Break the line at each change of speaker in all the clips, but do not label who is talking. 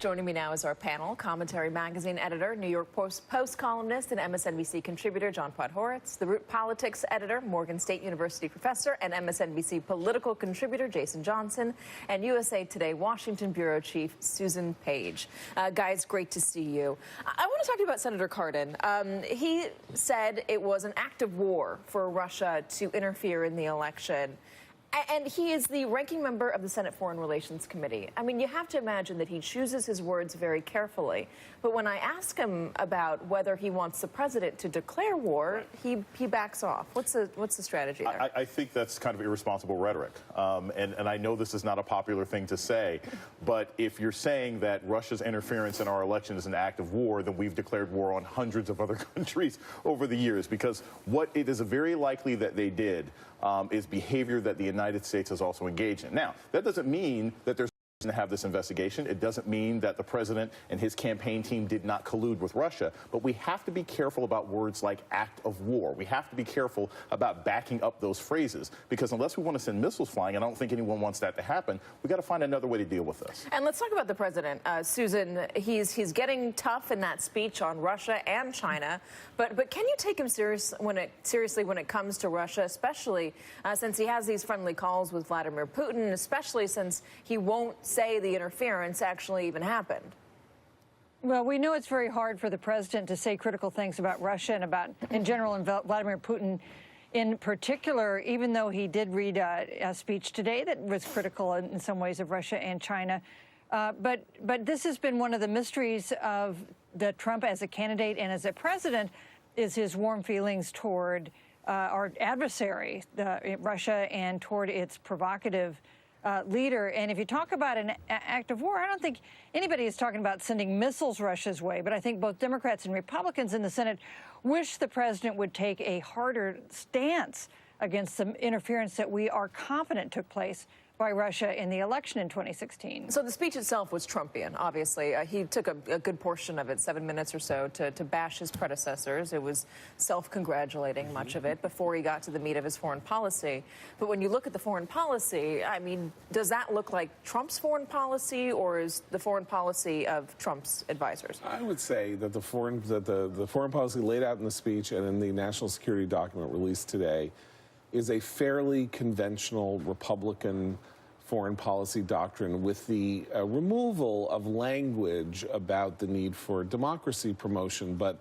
Joining me now is our panel, Commentary Magazine editor, New York Post columnist, and MSNBC contributor John Podhertz, the Root Politics editor, Morgan State University professor, and MSNBC political contributor Jason Johnson, and USA Today Washington bureau chief Susan Page. Guys, great to see you. I want to talk to you about Senator Cardin. He said it was an act of war for Russia to interfere in the election. And he is the ranking member of the Senate Foreign Relations Committee. I mean, you have to imagine that he chooses his words very carefully. But when I ask him about whether he wants the president to declare war, he backs off. What's the strategy there?
I think that's kind of irresponsible rhetoric. And I know this is not a popular thing to say, but if you're saying that Russia's interference in our election is an act of war, then we've declared war on hundreds of other countries over the years, because what it is very likely that they did is behavior that the United States has also engaged in. Now, that doesn't mean that there's to have this investigation. It doesn't mean that the president and his campaign team did not collude with Russia, but we have to be careful about words like act of war. We have to be careful about backing up those phrases, because unless we want to send missiles flying, and I don't think anyone wants that to happen, we got to find another way to deal with this.
And let's talk about the president. Susan, he's getting tough in that speech on Russia and China, but can you take him seriously when it comes to Russia, especially since he has these friendly calls with Vladimir Putin, especially since he won't say the interference actually even happened?
Well, we know it's very hard for the president to say critical things about Russia and about, in general, and Vladimir Putin in particular, even though he did read a speech today that was critical in some ways of Russia and China. But this has been one of the mysteries of the Trump as a candidate and as a president, is his warm feelings toward our adversary, Russia, and toward its provocative leader. And if you talk about an act of war, I don't think anybody is talking about sending missiles Russia's way, but I think both Democrats and Republicans in the Senate wish the president would take a harder stance against some interference that we are confident took place by Russia in the election in 2016.
So the speech itself was Trumpian, obviously. He took a good portion of it, 7 minutes or so, to bash his predecessors. It was self-congratulating, much of it, before he got to the meat of his foreign policy. But when you look at the foreign policy, I mean, does that look like Trump's foreign policy, or is the foreign policy of Trump's advisors?
I would say that the foreign policy laid out in the speech and in the national security document released today is a fairly conventional Republican foreign policy doctrine, with the removal of language about the need for democracy promotion, but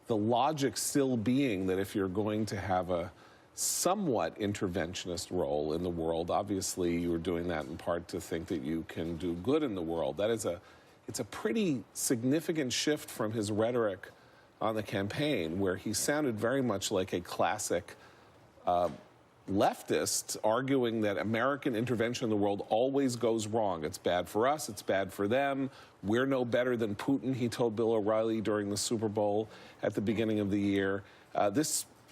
the logic still being that if you're going to have a somewhat interventionist role in the world, obviously you're doing that in part to think that you can do good in the world. It's a pretty significant shift from his rhetoric on the campaign, where he sounded very much like a classic leftist, arguing that American intervention in the world always goes wrong. It's bad for us, it's bad for them. We're no better than Putin, he told Bill O'Reilly during the Super Bowl at the beginning of the year.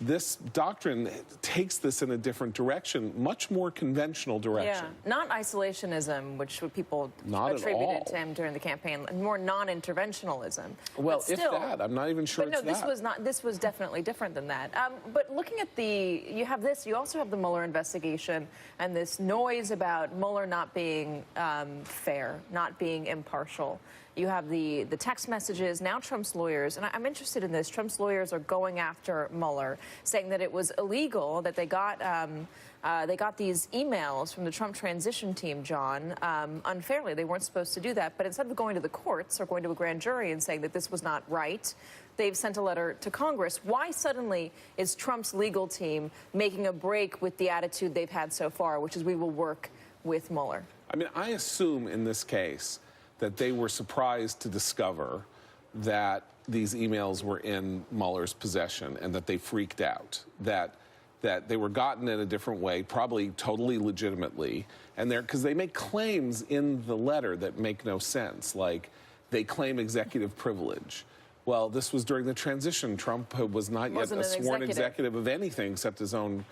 This doctrine takes this in a different direction, much more conventional direction.
Yeah, not isolationism, which people attributed to him during the campaign, more non-interventionalism.
Well, if that, I'm not even sure it's that.
This was definitely different than that. But looking at you also have the Mueller investigation and this noise about Mueller not being fair, not being impartial. You have the text messages, now Trump's lawyers, and I'm interested in this. Trump's lawyers are going after Mueller, saying that it was illegal, that they got these emails from the Trump transition team, John, unfairly. They weren't supposed to do that. But instead of going to the courts or going to a grand jury and saying that this was not right, they've sent a letter to Congress. Why suddenly is Trump's legal team making a break with the attitude they've had so far, which is we will work with Mueller? I
mean, I assume in this case that they were surprised to discover that these emails were in Mueller's possession, and that they freaked out, that they were gotten in a different way, probably totally legitimately, and because they make claims in the letter that make no sense, like they claim executive privilege. Well, this was during the transition. Trump was not yet a sworn executive of anything except his own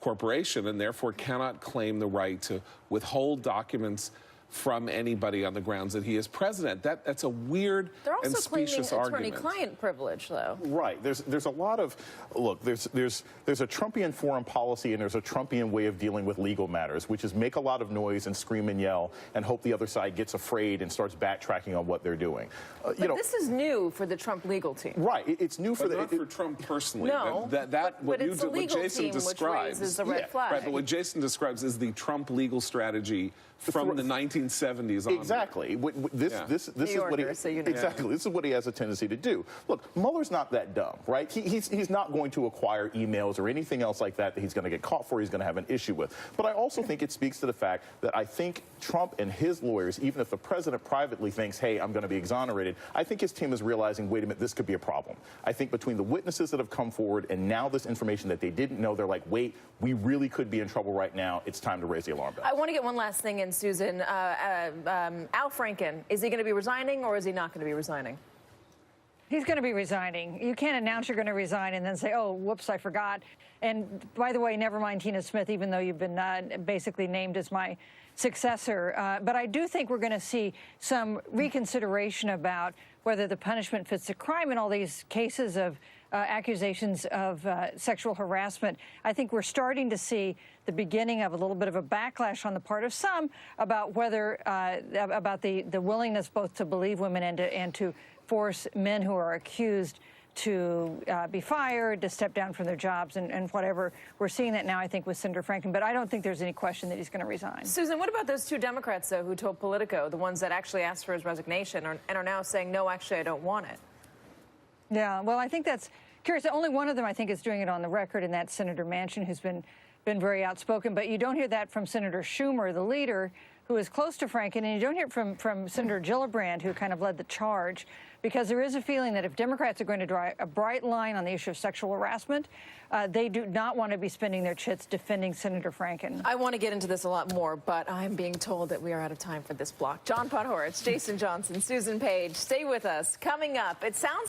corporation, and therefore cannot claim the right to withhold documents from anybody on the grounds that he is president. That's a weird
They're
and
also claiming
specious argument.
attorney-client privilege, though.
Right. There's a lot of look. There's a Trumpian foreign policy and there's a Trumpian way of dealing with legal matters, which is make a lot of noise and scream and yell and hope the other side gets afraid and starts backtracking on what they're doing.
But this is new for the Trump legal team.
Right. It's new for
But not for Trump personally.
No, but
what
it's the legal
Jason
team which
describes,
raises a red flag.
Right, but what Jason describes is the Trump legal strategy from the 1970s on.
Exactly. This is what he exactly. This is what he has a tendency to do. Look, Mueller's not that dumb, right? He's not going to acquire emails or anything else like that he's going to get caught for. He's going to have an issue with. But I also think it speaks to the fact that I think Trump and his lawyers, even if the president privately thinks, "Hey, I'm going to be exonerated," I think his team is realizing, wait a minute, this could be a problem. I think between the witnesses that have come forward and now this information that they didn't know, they're like, wait, we really could be in trouble right now. It's time to raise the alarm bell.
I want to get one last thing in, Susan. Al Franken, is he going to be resigning or is he not going to be resigning?
He's going to be resigning. You can't announce you're going to resign and then say, oh, whoops, I forgot. And by the way, never mind Tina Smith, even though you've been basically named as my successor. But I do think we're going to see some reconsideration about whether the punishment fits the crime in all these cases of accusations of sexual harassment. I think we're starting to see the beginning of a little bit of a backlash on the part of some about whether about the willingness both to believe women and to force men who are accused to be fired, to step down from their jobs and whatever. We're seeing that now, I think, with Senator Franken, but I don't think there's any question that he's going to resign.
Susan, what about those two Democrats, though, who told Politico, the ones that actually asked for his resignation and are now saying, no, actually, I don't want it?
Yeah, well, I think that's curious. Only one of them, I think, is doing it on the record, and that's Senator Manchin, who's been very outspoken. But you don't hear that from Senator Schumer, the leader, who is close to Franken, and you don't hear it from Senator Gillibrand, who kind of led the charge, because there is a feeling that if Democrats are going to draw a bright line on the issue of sexual harassment, they do not want to be spending their chits defending Senator Franken.
I want to get into this a lot more, but I'm being told that we are out of time for this block. John Podhertz, Jason Johnson, Susan Page, stay with us. Coming up, it sounds